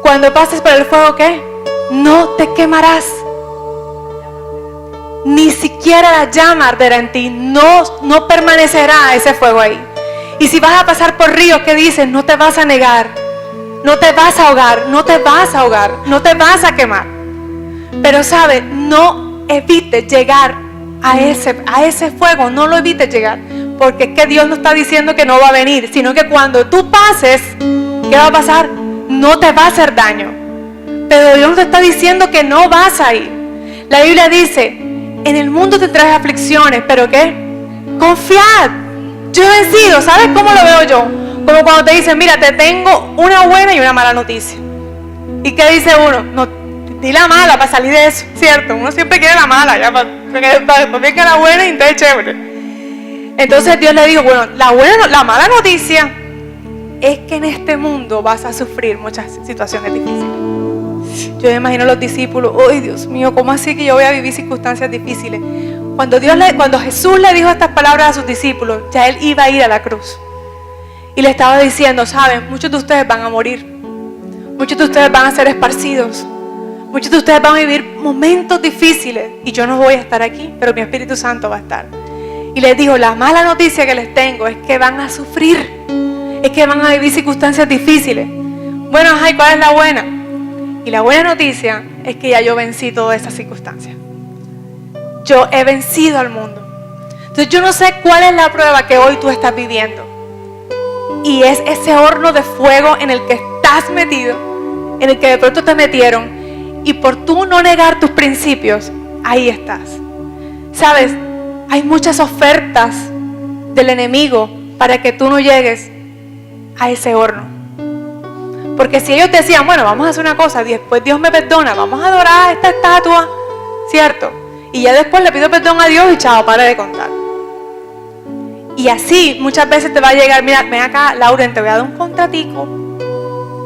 Cuando pases por el fuego, ¿qué? No te quemarás. Ni siquiera la llama arderá en ti. No permanecerá ese fuego ahí. Y si vas a pasar por ríos, ¿qué dices? No te vas a negar. No te vas a ahogar, no te vas a ahogar, no te vas a quemar. Pero sabe, no evites llegar a ese fuego, no lo evites llegar. Porque es que Dios no está diciendo que no va a venir, sino que cuando tú pases, ¿qué va a pasar? No te va a hacer daño. Pero Dios no te está diciendo que no vas a ir. La Biblia dice, en el mundo tendrás aflicciones, ¿pero qué? Confiad, yo he vencido. ¿Sabes cómo lo veo yo? Como cuando te dicen, mira, te tengo una buena y una mala noticia. ¿Y qué dice uno? No, di la mala para salir de eso, ¿cierto? Uno siempre quiere la mala, ya para que la buena y entonces chévere. Entonces Dios le dijo, bueno, la mala noticia es que en este mundo vas a sufrir muchas situaciones difíciles. Yo me imagino a los discípulos, ¡ay, Dios mío! ¿Cómo así que yo voy a vivir circunstancias difíciles? Cuando Jesús le dijo estas palabras a sus discípulos, ya Él iba a ir a la cruz. Y le estaba diciendo, saben, muchos de ustedes van a morir. Muchos de ustedes van a ser esparcidos. Muchos de ustedes van a vivir momentos difíciles. Y yo no voy a estar aquí, pero mi Espíritu Santo va a estar. Y les dijo, la mala noticia que les tengo es que van a sufrir. Es que van a vivir circunstancias difíciles. Bueno, ay, ¿cuál es la buena? Y la buena noticia es que ya yo vencí todas esas circunstancias. Yo he vencido al mundo. Entonces yo no sé cuál es la prueba que hoy tú estás viviendo. Y es ese horno de fuego en el que estás metido, en el que de pronto te metieron, y por tú no negar tus principios, ahí estás. ¿Sabes? Hay muchas ofertas del enemigo para que tú no llegues a ese horno. Porque si ellos decían, bueno, vamos a hacer una cosa, después Dios me perdona, vamos a adorar a esta estatua, ¿cierto? Y ya después le pido perdón a Dios y chao, para de contar. Y así muchas veces te va a llegar, mira, ven acá, Lauren, te voy a dar un contratico,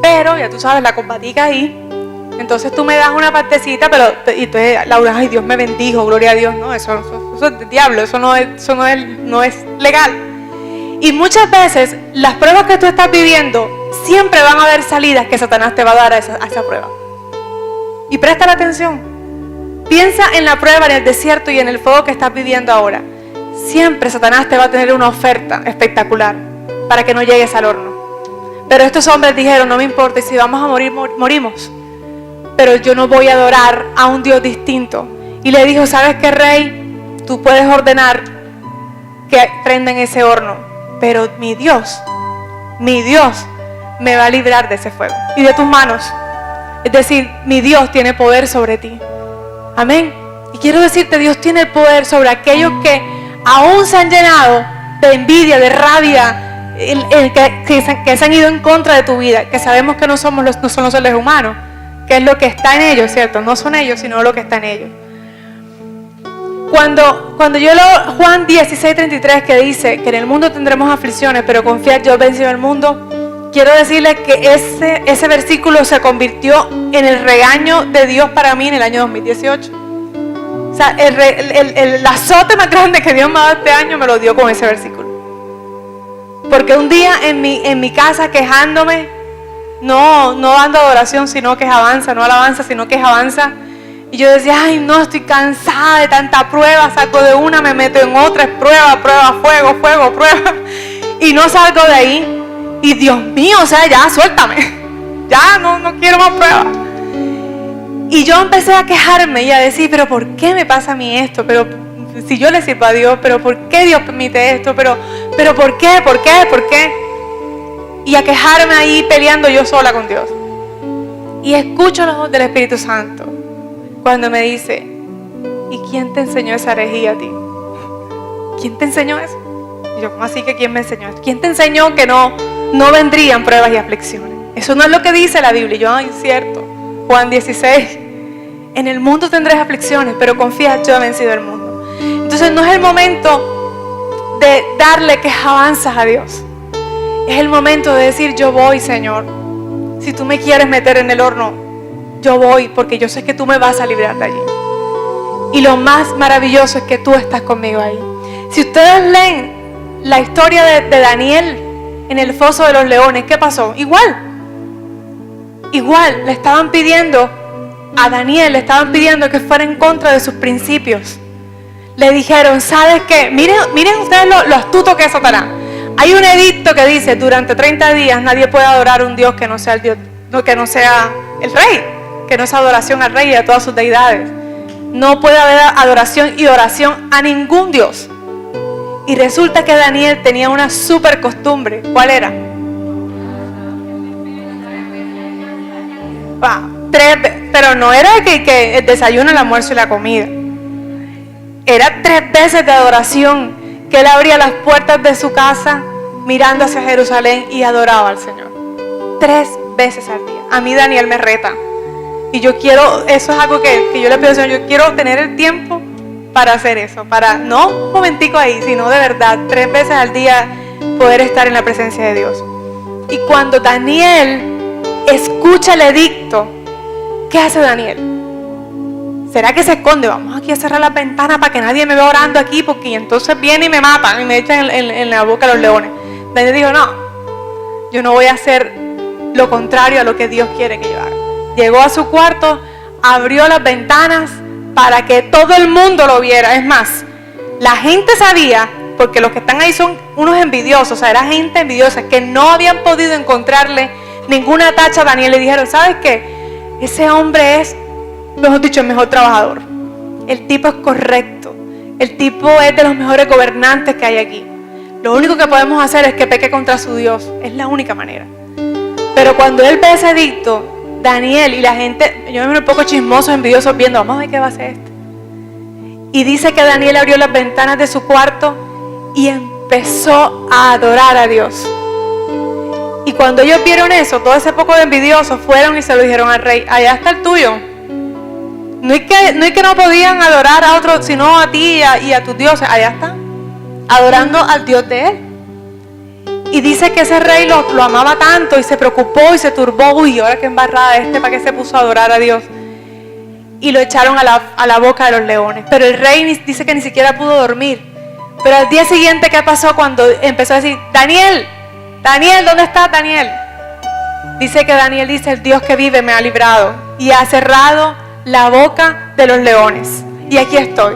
pero ya tú sabes, la combatica ahí, entonces tú me das una partecita, pero y entonces Lauren, ay, Dios me bendijo, gloria a Dios, no, eso es del diablo, eso no es legal. Y muchas veces las pruebas que tú estás viviendo, siempre van a haber salidas que Satanás te va a dar a esa prueba. Y presta la atención, piensa en la prueba, en el desierto y en el fuego que estás viviendo ahora. Siempre Satanás te va a tener una oferta espectacular para que no llegues al horno. Pero estos hombres dijeron, no me importa, y si vamos a morir, morimos. Pero yo no voy a adorar a un Dios distinto. Y le dijo, ¿sabes qué, rey? Tú puedes ordenar que prendan ese horno, pero mi Dios me va a librar de ese fuego y de tus manos. Es decir, mi Dios tiene poder sobre ti. Amén. Y quiero decirte, Dios tiene el poder sobre aquellos que aún se han llenado de envidia, de rabia, que se han ido en contra de tu vida, que sabemos que no son los seres humanos, que es lo que está en ellos, ¿cierto? No son ellos, sino lo que está en ellos. Cuando yo leo Juan 16:33, que dice que en el mundo tendremos aflicciones, pero confiad, yo he vencido el mundo, quiero decirles que ese versículo se convirtió en el regaño de Dios para mí en el año 2018. O sea, el azote más grande que Dios me ha dado este año me lo dio con ese versículo. Porque un día en mi casa quejándome, no dando adoración, sino que es avanza, no alabanza, sino que es avanza. Y yo decía, ay no, estoy cansada de tanta prueba, saco de una, me meto en otra, es prueba, fuego, prueba. Y no salgo de ahí. Y Dios mío, o sea, ya suéltame. Ya no quiero más pruebas. Y yo empecé a quejarme y a decir, pero ¿por qué me pasa a mí esto? Pero si yo le sirvo a Dios, pero ¿por qué Dios permite esto? Pero ¿por qué? Y a quejarme ahí peleando yo sola con Dios. Y escucho la voz del Espíritu Santo. cuando me dice, ¿y quién te enseñó esa herejía a ti? ¿Quién te enseñó eso? Y yo, ¿cómo así que quién me enseñó eso? ¿Quién te enseñó que no vendrían pruebas y aflicciones? Eso no es lo que dice la Biblia. Y yo, ay, cierto. Juan 16. En el mundo tendréis aflicciones, pero confía, yo he vencido el mundo. Entonces no es el momento de darle quejabanzas a Dios. Es el momento de decir, yo voy, Señor. Si tú me quieres meter en el horno, yo voy, porque yo sé que tú me vas a librar de allí. Y lo más maravilloso es que tú estás conmigo ahí. Si ustedes leen la historia de Daniel en el foso de los leones, ¿qué pasó? Igual, le estaban pidiendo a Daniel, le estaban pidiendo que fuera en contra de sus principios. Le dijeron, ¿sabes qué? Miren ustedes lo astuto que es Satanás. Hay un edicto que dice, durante 30 días nadie puede adorar a un Dios que no sea el Dios, que no sea el rey, que no sea adoración al rey y a todas sus deidades. No puede haber adoración y oración a ningún Dios. Y resulta que Daniel tenía una super costumbre. ¿Cuál era? Pero no era que el desayuno, el almuerzo y la comida. Era 3 veces de adoración, que él abría las puertas de su casa mirando hacia Jerusalén y adoraba al Señor. 3 veces al día. A mí Daniel me reta. Y yo quiero, eso es algo que yo le pido al Señor, yo quiero tener el tiempo para hacer eso, para no un momentico ahí, sino de verdad, 3 veces al día poder estar en la presencia de Dios. Y cuando Daniel escucha el edicto, ¿qué hace Daniel? ¿Será que se esconde? Vamos aquí a cerrar la ventana para que nadie me vea orando aquí, porque entonces viene y me matan y me echan en la boca los leones. Daniel dijo, no, yo no voy a hacer lo contrario a lo que Dios quiere que yo haga. Llegó a su cuarto, abrió las ventanas para que todo el mundo lo viera. Es más, la gente sabía, porque los que están ahí son unos envidiosos, o sea, era gente envidiosa que no habían podido encontrarle ninguna tacha a Daniel. Le dijeron, ¿sabes qué? Ese hombre es, mejor dicho, el mejor trabajador. El tipo es correcto. El tipo es de los mejores gobernantes que hay aquí. Lo único que podemos hacer es que peque contra su Dios. Es la única manera. Pero cuando él ve ese edicto, Daniel y la gente, yo me veo un poco chismosos, envidiosos, viendo, vamos a ver qué va a hacer este. Y dice que Daniel abrió las ventanas de su cuarto y empezó a adorar a Dios. Y cuando ellos vieron eso, todo ese poco de envidiosos fueron y se lo dijeron al rey, allá está el tuyo. No es que no podían adorar a otro, sino a ti y a tus dioses, allá está, adorando al Dios de él. Y dice que ese rey lo amaba tanto y se preocupó y se turbó. Uy, ahora qué embarrada para qué se puso a adorar a Dios. Y lo echaron a la boca de los leones. Pero el rey dice que ni siquiera pudo dormir. Pero al día siguiente, ¿qué pasó cuando empezó a decir, Daniel, ¿dónde estás, Daniel? Dice que Daniel dice, el Dios que vive me ha librado y ha cerrado la boca de los leones. Y aquí estoy.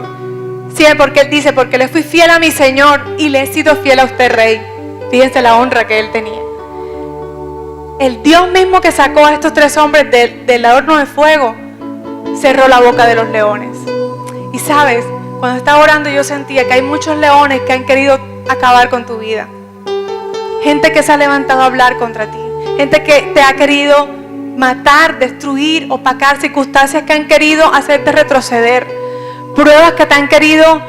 Sí, porque él dice, porque le fui fiel a mi Señor y le he sido fiel a usted, rey. Fíjense la honra que él tenía. El Dios mismo que sacó a estos 3 hombres del horno de fuego cerró la boca de los leones. Y sabes, cuando estaba orando yo sentía que hay muchos leones que han querido acabar con tu vida. Gente que se ha levantado a hablar contra ti. Gente que te ha querido matar, destruir, opacar, circunstancias que han querido hacerte retroceder. Pruebas que te han querido,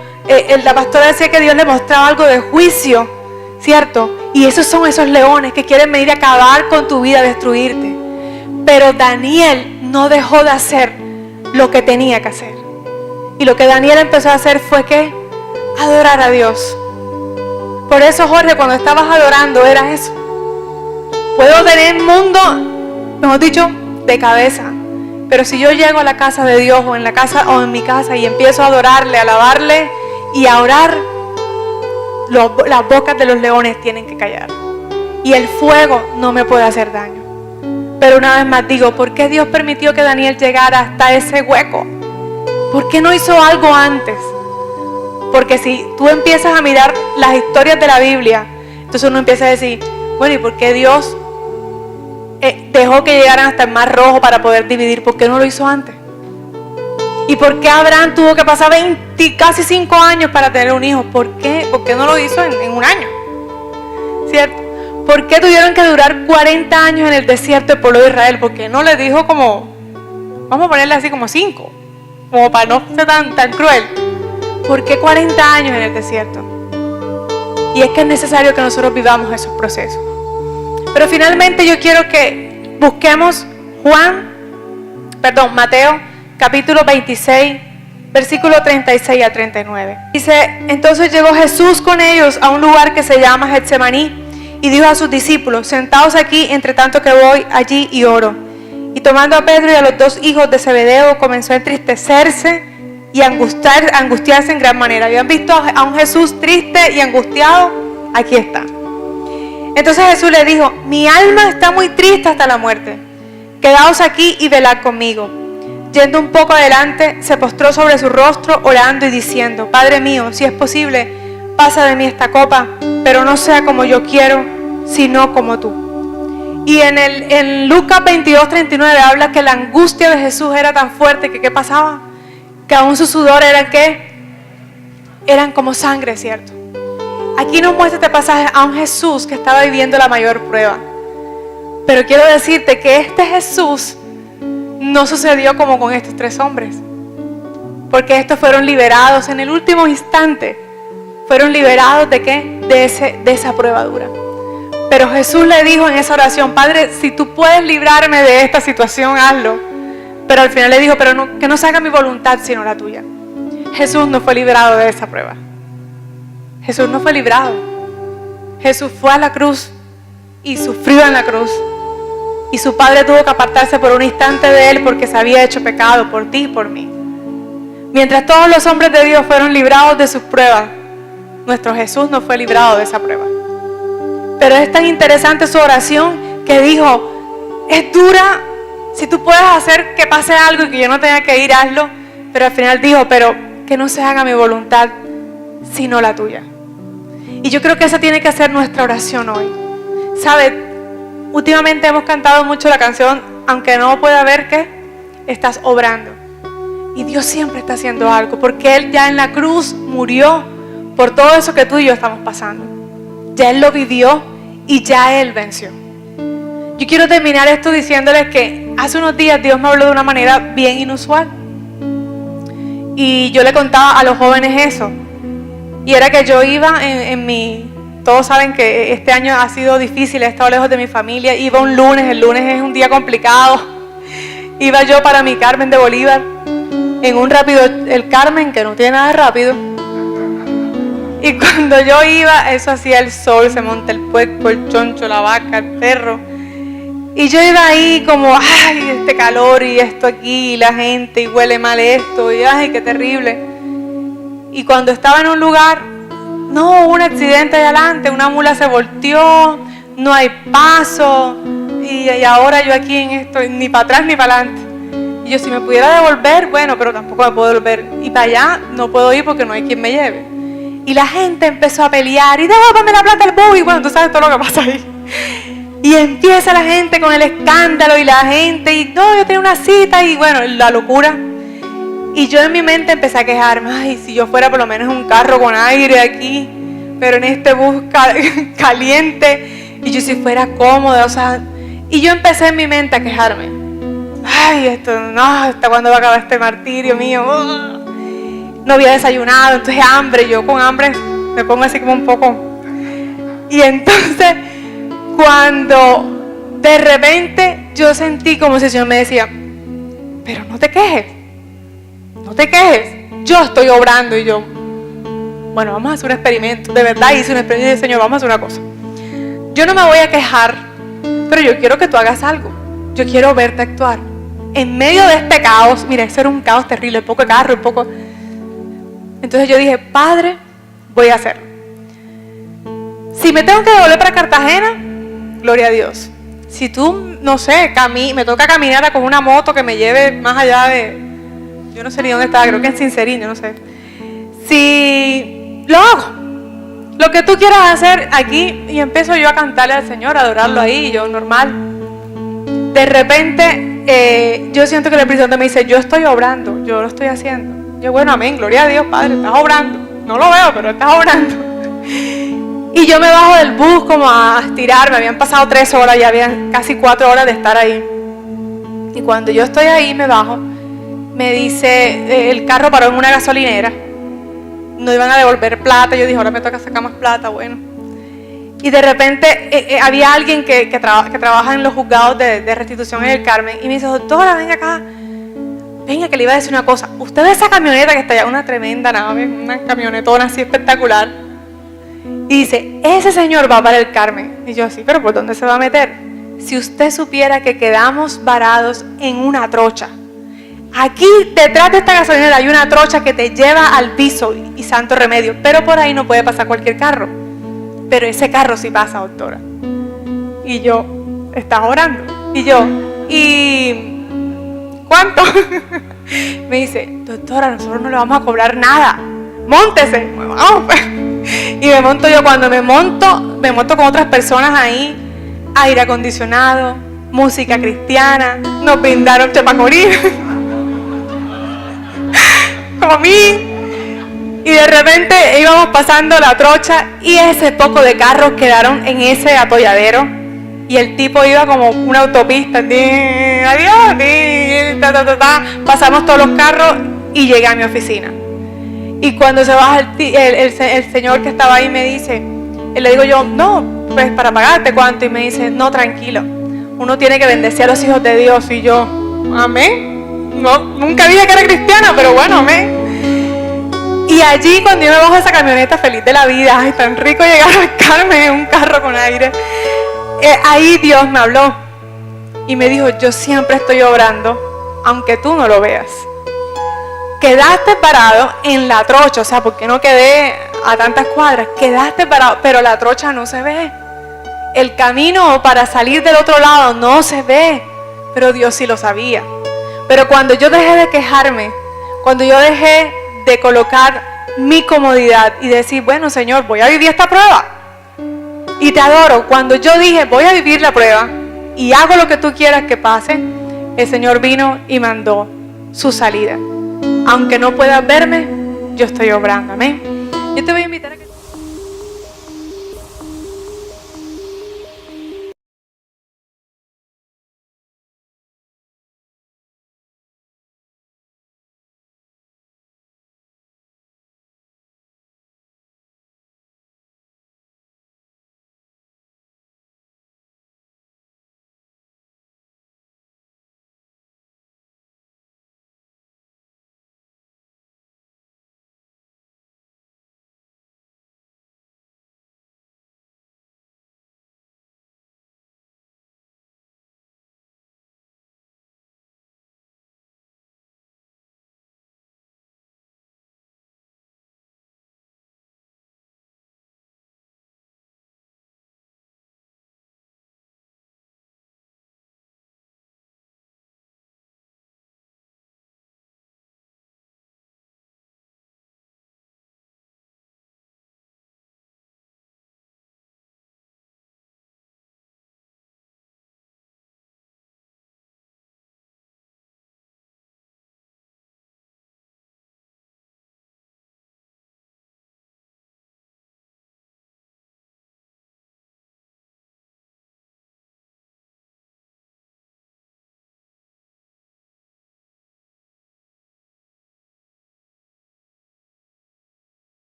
la pastora decía que Dios le mostraba algo de juicio. ¿Cierto? Y esos son esos leones que quieren venir a acabar con tu vida, destruirte. Pero Daniel no dejó de hacer lo que tenía que hacer. Y lo que Daniel empezó a hacer fue que adorar a Dios. Por eso, Jorge, cuando estabas adorando era eso. Puedo tener el mundo, mejor dicho, de cabeza. Pero si yo llego a la casa de Dios o en la casa o en mi casa y empiezo a adorarle, a alabarle y a orar, las bocas de los leones tienen que callar. Y el fuego no me puede hacer daño. Pero una vez más digo, ¿por qué Dios permitió que Daniel llegara hasta ese hueco? ¿Por qué no hizo algo antes? Porque si tú empiezas a mirar las historias de la Biblia, entonces uno empieza a decir, bueno, ¿y por qué Dios dejó que llegaran hasta el Mar Rojo para poder dividir? ¿Por qué no lo hizo antes? ¿Y por qué Abraham tuvo que pasar casi 5 años para tener un hijo? ¿Por qué? ¿Por qué no lo hizo en un año? ¿Cierto? ¿Por qué tuvieron que durar 40 años en el desierto el pueblo de Israel? ¿Por qué no le dijo como, vamos a ponerle así como 5? como para no ser tan cruel. ¿Por qué 40 años en el desierto? Y es que es necesario que nosotros vivamos esos procesos. Pero finalmente yo quiero que busquemos Mateo capítulo 26, versículo 36 a 39. Dice, entonces llegó Jesús con ellos a un lugar que se llama Getsemaní y dijo a sus discípulos, sentaos aquí entre tanto que voy allí y oro. Y tomando a Pedro y a los dos hijos de Zebedeo, comenzó a entristecerse y angustiarse en gran manera. ¿Habían visto a un Jesús triste y angustiado? Aquí está. Entonces Jesús le dijo, mi alma está muy triste hasta la muerte. Quedaos aquí y velad conmigo. Yendo un poco adelante, se postró sobre su rostro, orando y diciendo, Padre mío, si es posible, pasa de mí esta copa, pero no sea como yo quiero, sino como tú. Y en Lucas 22:39 habla que la angustia de Jesús era tan fuerte que ¿qué pasaba? Que aún su sudor eran como sangre, ¿cierto? Aquí nos muestra este pasaje a un Jesús que estaba viviendo la mayor prueba. Pero quiero decirte que este Jesús no sucedió como con estos 3 hombres. Porque estos fueron liberados en el último instante. Fueron liberados ¿de qué? De esa prueba dura. Pero Jesús le dijo en esa oración, Padre, si tú puedes librarme de esta situación, hazlo. Pero al final le dijo, pero que no se haga mi voluntad sino la tuya. Jesús no fue librado de esa prueba. Jesús no fue librado. Jesús fue a la cruz y sufrió en la cruz. Y su Padre tuvo que apartarse por un instante de él porque se había hecho pecado por ti y por mí. Mientras todos los hombres de Dios fueron librados de sus pruebas, nuestro Jesús no fue librado de esa prueba. Pero es tan interesante su oración que dijo, es dura, si tú puedes hacer que pase algo y que yo no tenga que ir, hazlo. Pero al final dijo, pero que no se haga mi voluntad, sino la tuya. Y yo creo que esa tiene que ser nuestra oración hoy. ¿Sabes? Últimamente hemos cantado mucho la canción, aunque no pueda ver que estás obrando. Y Dios siempre está haciendo algo, porque Él ya en la cruz murió por todo eso que tú y yo estamos pasando. Ya Él lo vivió y ya Él venció. Yo quiero terminar esto diciéndoles que hace unos días Dios me habló de una manera bien inusual. Y yo le contaba a los jóvenes eso. Y era que yo iba en mi... Todos saben que este año ha sido difícil, he estado lejos de mi familia. Iba un lunes, el lunes es un día complicado. Iba yo para mi Carmen de Bolívar, en un rápido, el Carmen, que no tiene nada de rápido. Y cuando yo iba, eso hacía el sol, se monta el puerco, el choncho, la vaca, el perro. Y yo iba ahí como, ay, este calor y esto aquí, y la gente, y huele mal esto, y ay, qué terrible. Y cuando estaba en un lugar, no, hubo un accidente ahí adelante, una mula se volteó, no hay paso, y ahora yo aquí en esto, ni para atrás ni para adelante. Y yo, si me pudiera devolver, bueno, pero tampoco me puedo devolver. Y para allá no puedo ir porque no hay quien me lleve. Y la gente empezó a pelear, y devuélvame la plata del bus, y bueno, tú sabes todo lo que pasa ahí. Y empieza la gente con el escándalo, y la gente, y no, yo tenía una cita, y bueno, la locura. Y yo en mi mente empecé a quejarme, ay, si yo fuera por lo menos un carro con aire aquí, pero en este bus caliente, y yo si fuera cómoda, o sea, y yo empecé en mi mente a quejarme. Ay, esto, no, ¿hasta cuándo va a acabar este martirio mío? No había desayunado, entonces hambre, yo con hambre me pongo así como un poco. Y entonces, cuando de repente yo sentí como si el Señor me decía, pero no te quejes. No te quejes, yo estoy obrando. Y yo, bueno, vamos a hacer un experimento. De verdad hice un experimento y dije, Señor, vamos a hacer una cosa. Yo no me voy a quejar, pero yo quiero que tú hagas algo. Yo quiero verte actuar. En medio de este caos, mira, eso era un caos terrible, el poco de carro, el poco... Entonces yo dije, Padre, voy a hacerlo. Si me tengo que devolver para Cartagena, gloria a Dios. Si tú, no sé, me toca caminar con una moto que me lleve más allá de... Yo no sé ni dónde estaba, creo que en Sincerín, yo no sé. Si lo hago, lo que tú quieras hacer aquí, y empiezo yo a cantarle al Señor, a adorarlo ahí, yo normal. De repente, yo siento que el Espíritu Santo me dice, yo estoy obrando, yo lo estoy haciendo. Yo, bueno, amén, gloria a Dios, Padre, estás obrando. No lo veo, pero estás obrando. Y yo me bajo del bus como a estirarme, habían pasado 3 horas, ya habían casi 4 horas de estar ahí. Y cuando yo estoy ahí, me bajo, me dice, el carro paró en una gasolinera, no iban a devolver plata, yo dije, ahora me toca sacar más plata, bueno. Y de repente había alguien que trabaja en los juzgados de restitución en el Carmen, y me dice, doctora, venga acá, venga, que le iba a decir una cosa, usted ve esa camioneta que está allá, una tremenda nave, una camionetona así espectacular, y dice, ese señor va para el Carmen. Y yo así, pero ¿por dónde se va a meter? Si usted supiera que quedamos varados en una trocha. Aquí detrás de esta gasolinera hay una trocha que te lleva al piso y santo remedio, pero por ahí no puede pasar cualquier carro. Pero ese carro sí pasa, doctora. Y yo, ¿estás orando? Y yo, ¿y cuánto? Me dice, doctora, nosotros no le vamos a cobrar nada. Móntese. Vamos. Y me monto yo. Cuando me monto con otras personas ahí, aire acondicionado, música cristiana, nos brindaron chepacorí. Comí. Y de repente íbamos pasando la trocha y ese poco de carros quedaron en ese atolladero. Y el tipo iba como una autopista. Adiós. Pasamos todos los carros y llegué a mi oficina. Y cuando se baja el señor que estaba ahí me dice, le digo yo, no, pues para pagarte cuánto. Y me dice, no, tranquilo, uno tiene que bendecir a los hijos de Dios. Y yo, amén. No, nunca dije que era cristiana, pero bueno, amén. Y allí cuando yo me bajo de esa camioneta feliz de la vida, ay, tan rico llegar al Carmen en un carro con aire, ahí Dios me habló y me dijo, yo siempre estoy obrando, aunque tú no lo veas. Quedaste parado en la trocha, o sea, porque no quedé a tantas cuadras, quedaste parado, pero la trocha no se ve. El camino para salir del otro lado no se ve, pero Dios sí lo sabía. Pero cuando yo dejé de quejarme, cuando yo dejé de colocar mi comodidad y decir, bueno, Señor, voy a vivir esta prueba y te adoro, cuando yo dije, voy a vivir la prueba y hago lo que tú quieras que pase, el Señor vino y mandó su salida. Aunque no puedas verme, yo estoy obrando, amén. Yo te voy a invitar a que